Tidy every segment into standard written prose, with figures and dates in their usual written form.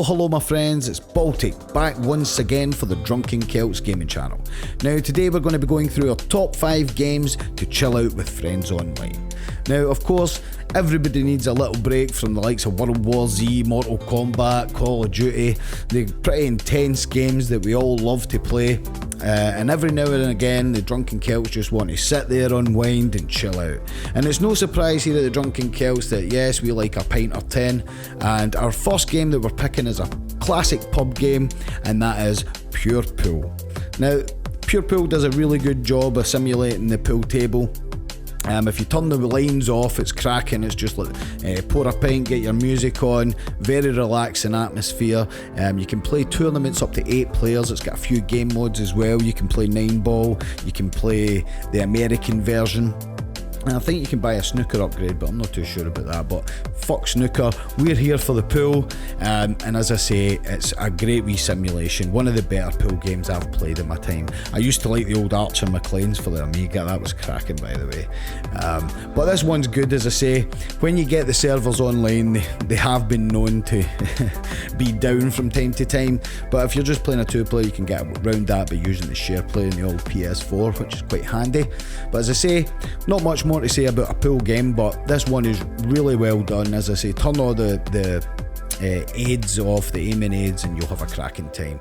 Hello my friends, it's Baltic back once again for the Drunken Celts gaming channel. Now today we're going to be going through our top 5 games to chill out with friends online. Now of course everybody needs a little break from the likes of World War Z, Mortal Kombat, Call of Duty, the pretty intense games that we all love to play. And every now and again the Drunken Celts just want to sit there, unwind and chill out. And it's no surprise here at the Drunken Celts that yes, we like a pint or 10, and our first game that we're picking is a classic pub game, and that is Pure Pool. Now Pure Pool does a really good job of simulating the pool table. If you turn the lines off, it's cracking. It's just like pour a pint, get your music on, very relaxing atmosphere. You can play tournaments up to 8 players. It's got a few game modes as well. You can play 9 ball, you can play the American version. And I think you can buy a snooker upgrade, but I'm not too sure about that. But fuck snooker, we're here for the pool. And as I say, it's a great wee simulation. One of the better pool games I've played in my time. I used to like the old Archer McLean's for the Amiga. That was cracking, by the way. But this one's good, as I say. When you get the servers online, they have been known to be down from time to time. But if you're just playing a 2-player, you can get around that by using the share play in the old PS4, which is quite handy. But as I say, not much more to say about a pool game, but this one is really well done. As I say, turn all the aids off, the aiming aids, and you'll have a cracking time.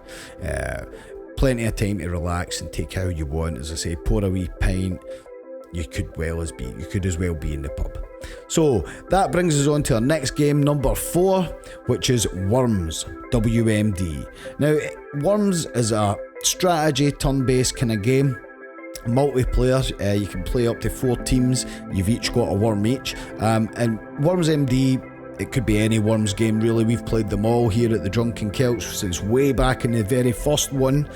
Plenty of time to relax and take how you want. As I say, pour a wee pint. You could as well be in the pub. So that brings us on to our next game, number 4, which is Worms, WMD. Now Worms is a strategy turn-based kind of game. Multiplayer, you can play up to 4 teams. You've each got a worm each, and Worms MD, it could be any Worms game really. We've played them all here at the Drunken Celts since way back in the very first one.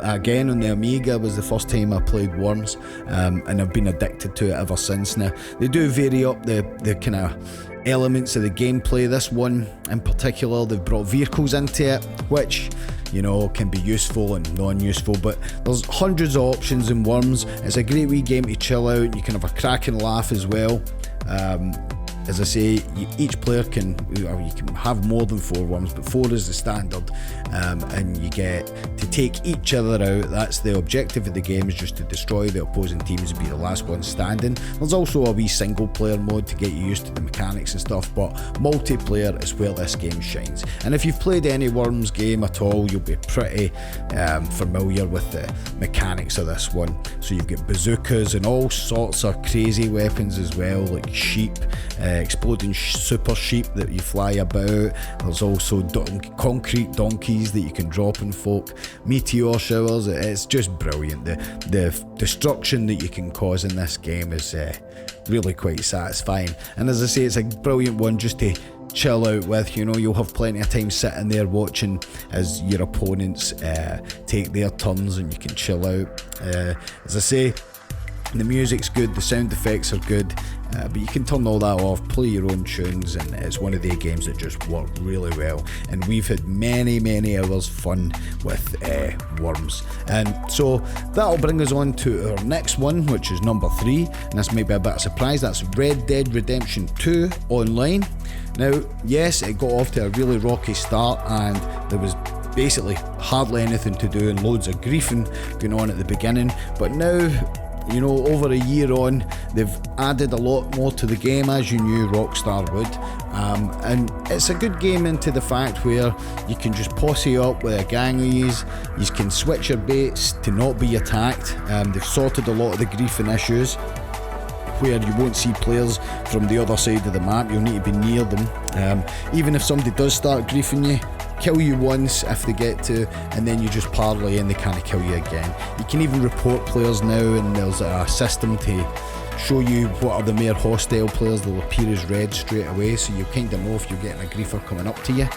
Again on the Amiga was the first time I played Worms, and I've been addicted to it ever since. Now they do vary up the kind of elements of the gameplay. This one in particular, they've brought vehicles into it, which, you know, can be useful and non-useful, but there's hundreds of options in Worms. It's a great wee game to chill out. You can have a cracking laugh as well. As I say, each player you can have more than 4 worms, but 4 is the standard, and you get to take each other out. That's the objective of the game, is just to destroy the opposing teams and be the last one standing. There's also a wee single player mode to get you used to the mechanics and stuff, but multiplayer is where this game shines. And if you've played any Worms game at all, you'll be pretty familiar with the mechanics of this one. So you've got bazookas and all sorts of crazy weapons as well, like sheep, exploding super sheep that you fly about. There's also concrete donkeys that you can drop on folk, meteor showers. It's just brilliant. The destruction that you can cause in this game is really quite satisfying. And as I say, it's a brilliant one just to chill out with. You know, you'll have plenty of time sitting there watching as your opponents take their turns, and you can chill out. As I say, the music's good, the sound effects are good, but you can turn all that off, play your own tunes, and it's one of the games that just work really well. And we've had many hours fun with Worms. And so that'll bring us on to our next one, which is number 3, and this may be a bit of a surprise. That's Red Dead Redemption 2 Online. Now yes, it got off to a really rocky start, and there was basically hardly anything to do and loads of griefing going on at the beginning, but now, you know, over a year on, they've added a lot more to the game, as you knew Rockstar would, and it's a good game into the fact where you can just posse up with a gang of yous. You can switch your baits to not be attacked. They've sorted a lot of the griefing issues, where you won't see players from the other side of the map. You'll need to be near them. Even if somebody does start griefing you, kill you once if they get to, and then you just parlay and they can't kill you again. You can even report players now, and there's a system to show you what are the more hostile players. They'll appear as red straight away, so you kind of know if you're getting a griefer coming up to you.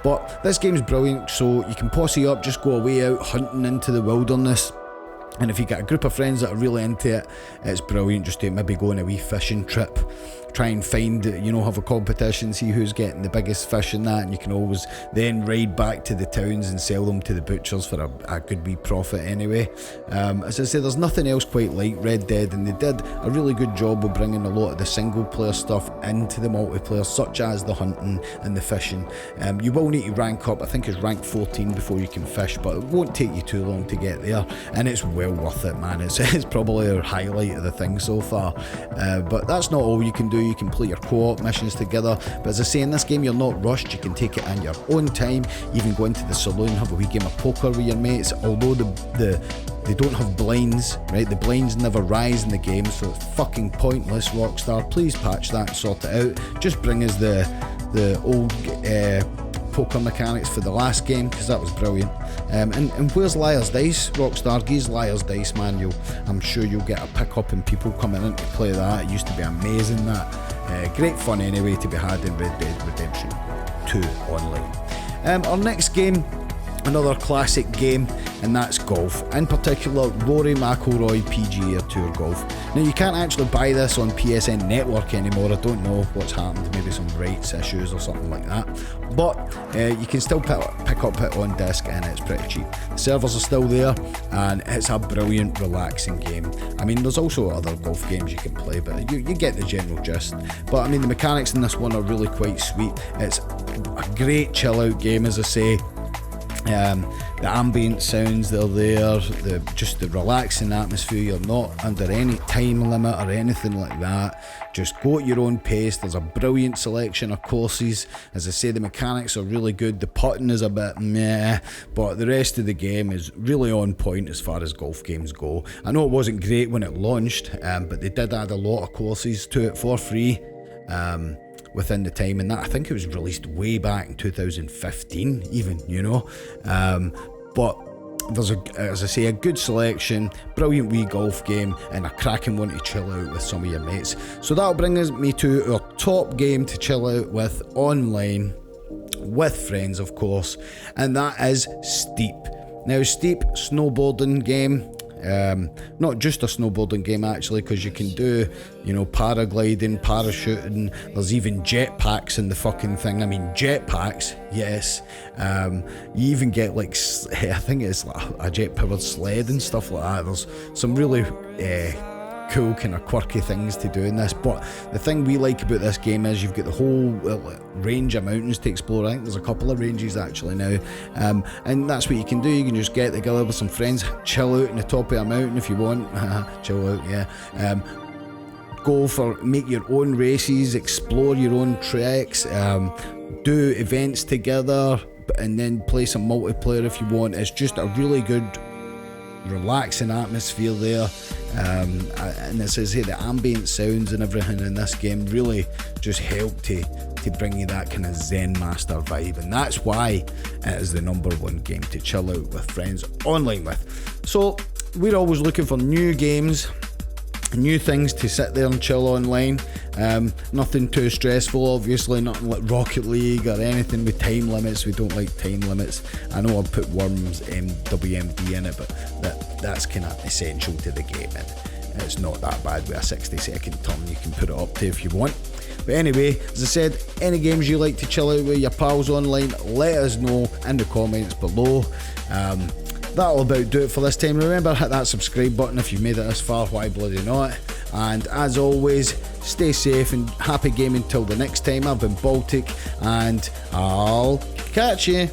But this game's brilliant, so you can posse up, just go away out hunting into the wilderness, And if you get a group of friends that are really into it, it's brilliant just to maybe go on a wee fishing trip, try and find, have a competition, see who's getting the biggest fish and that, and you can always then ride back to the towns and sell them to the butchers for a good wee profit anyway. As I say, there's nothing else quite like Red Dead, and they did a really good job of bringing a lot of the single player stuff into the multiplayer, such as the hunting and the fishing. You will need to rank up, I think it's rank 14 before you can fish, but it won't take you too long to get there, and it's well worth it, man. It's probably our highlight of the thing so far. But that's not all you can do. You can play your co-op missions together, but as I say, in this game you're not rushed. You can take it in your own time, even go into the saloon, have a wee game of poker with your mates, although they don't have blinds, right? The blinds never rise in the game, so it's fucking pointless. Rockstar, please patch that and sort it out. Just bring us the old poker mechanics for the last game, because that was brilliant. And where's Liar's Dice? Rockstar, geez, Liar's Dice, man. I'm sure you'll get a pick up in people coming in to play that. It used to be amazing, that. Great fun anyway to be had in Red Dead Redemption 2 online. Our next game, another classic game, and that's golf. In particular, Rory McIlroy PGA Tour Golf. Now, you can't actually buy this on PSN Network anymore. I don't know what's happened, maybe some rights issues or something like that. But you can still pick up it on disc, and it's pretty cheap. The servers are still there, and it's a brilliant, relaxing game. I mean, there's also other golf games you can play, but you get the general gist. But I mean, the mechanics in this one are really quite sweet. It's a great chill-out game, as I say. The ambient sounds that are there, just the relaxing atmosphere. You're not under any time limit or anything like that. Just go at your own pace. There's a brilliant selection of courses. As I say, the mechanics are really good. The putting is a bit meh, but the rest of the game is really on point as far as golf games go. I know it wasn't great when it launched, but they did add a lot of courses to it for free. Within the time, and that I think it was released way back in 2015 even, but there's as I say, a good selection, brilliant wee golf game, and a cracking one to chill out with some of your mates. So that'll bring me to our top game to chill out with online with friends, of course, and that is Steep. Now, Steep, snowboarding game. Not just a snowboarding game actually, because you can do, paragliding, parachuting. There's even jetpacks in the fucking thing. I mean, jetpacks, yes. You even get I think it's like a jet-powered sled and stuff like that. There's some really cool kind of quirky things to do in this, but the thing we like about this game is you've got the whole range of mountains to explore. I think there's a couple of ranges actually now, and that's what you can do. You can just get together with some friends, chill out on the top of a mountain if you want. Chill out, yeah. Make your own races, explore your own treks, do events together, and then play some multiplayer if you want. It's just a really good, relaxing atmosphere there, and as I say, the ambient sounds and everything in this game really just help to bring you that kind of Zen master vibe, and that's why it is the #1 game to chill out with friends online with. So we're always looking for new games, new things to sit there and chill online. Nothing too stressful, obviously, nothing like Rocket League or anything with time limits. We don't like time limits. I know I put Worms WMD in it, but that's kind of essential to the game, and it's not that bad with a 60-second turn. You can put it up to if you want. But anyway, as I said, any games you like to chill out with your pals online, let us know in the comments below. That'll about do it for this time. Remember, hit that subscribe button if you've made it this far. Why bloody not? And as always, stay safe and happy gaming till the next time. I've been Baltic, and I'll catch you.